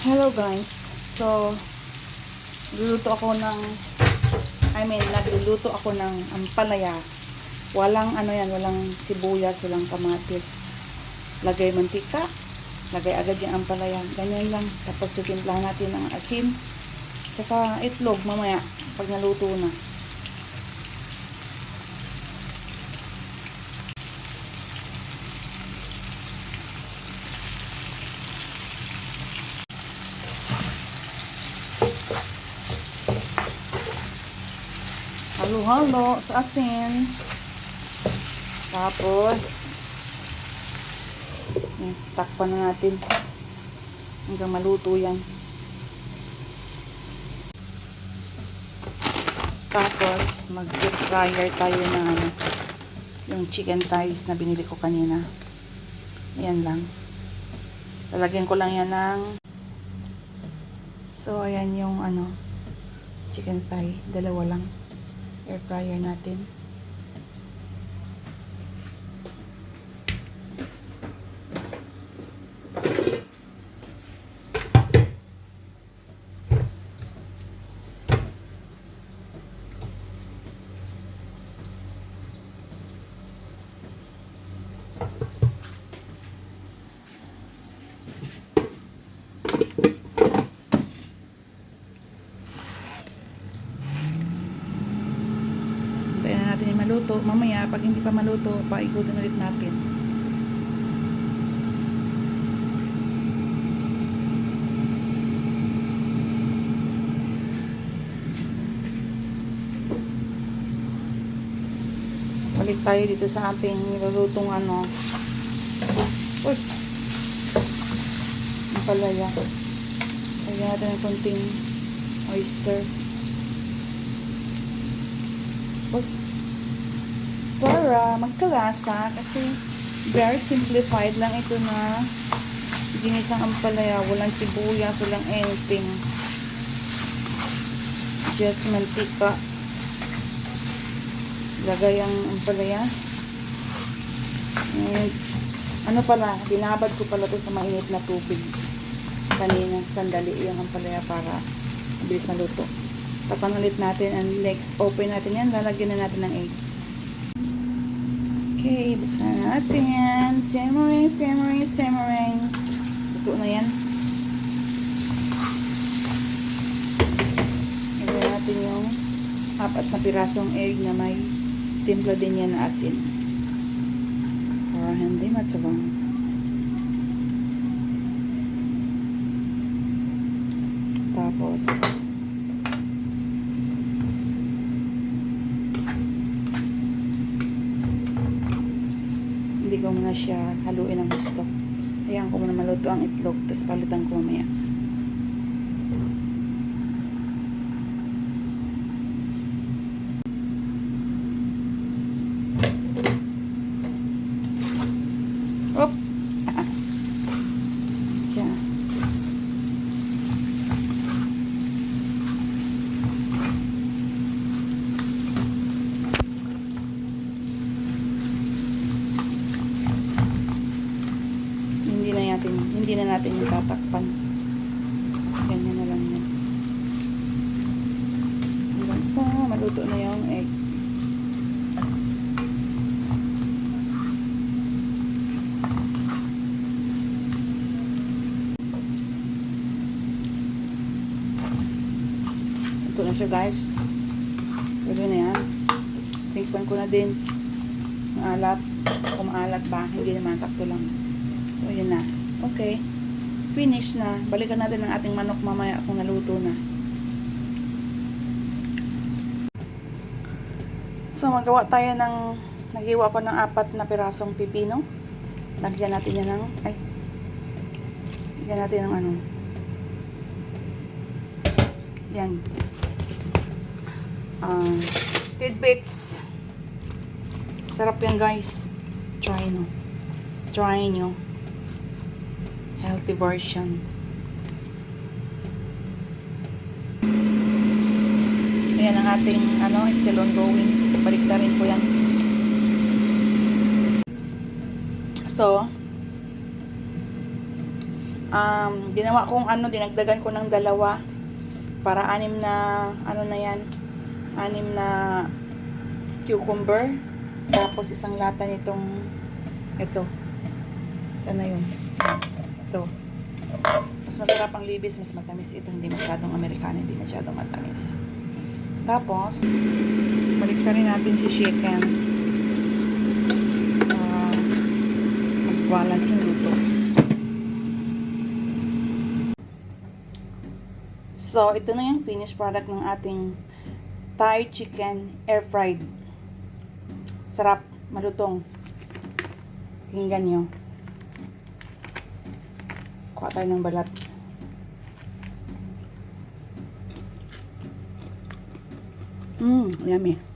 Hello guys. So, nagluluto ako ng ampalaya. Walang walang sibuyas, walang kamatis. Lagay mantika, lagay agad yung ampalaya. Ganyan lang. Tapos titimplahan natin ng asin. Tsaka itlog mamaya pag naluto na. Halo-halo sa asin. Tapos takpan na natin hanggang maluto yan. Tapos mag-deep fryer tayo ng yung chicken thighs na binili ko kanina. Ayan lang. Lalagyan ko lang yan ng ayan yung chicken thigh. Dalawa lang. Air fryer natin. Natin yung maluto. Mamaya, pag hindi pa maluto, paikutin ulit natin. Balik tayo dito sa ating nilulutong uy! Ang palaya. Lagyan natin ng konting oyster. Uy! Para magkalasa kasi very simplified lang ito na ginisang ampalaya, walang sibuyas, walang anything, just mantika, lagay ang ampalaya. Binabad ko pala to sa mainit na tubig kanina, sandali yung ampalaya para mabilis maluto. Tapan ulit natin and next open natin yan, lalagyan na natin ng egg. Okay, buksan natin. Simmering. Luto na yan. Lagyan natin yung 4 na pirasong egg na may timpla din yan na asin. Para hindi matsabang. Tapos, hindi ko muna siya haluin ng gusto. Ayan ko muna maluto ang itlog, tapos palitan ko mamaya. Oop! Siya. Hindi na natin yung tatakpan. Ganyan na lang yan. Hanggang sa maluto na yung egg. Ito na siya guys. Pwede na yan. Tinkpan ko na din. Maalat. Kung maalat ba, hindi naman, sakto lang. So, yun na. Okay. Finish na. Balikan natin ang ating manok mamaya kung naluto na. So, magawa tayo ng naghiwa ko ng 4 na pirasong pipino. Lagyan natin yan ng lagyan natin ng yan. Tidbits. Sarap yan guys. Try nyo. Healthy version. Ayan ang ating still ongoing. Balik na rin ko yan. So Ginawa kong dinagdagan ko ng 2 para 6 na, na yan, 6 na cucumber. Tapos isang lata nitong, ito. Sana yun? Ito. Mas masarap ang libis, mas matamis ito. Hindi masyadong Amerikano, hindi masyadong matamis. Tapos, balik ka rin natin si chicken. Mag-balance yung luto. So, ito na yung finished product ng ating Thai chicken air fried. Sarap, malutong. Tingnan nyo. Kuha tayo ng balat. Yummy.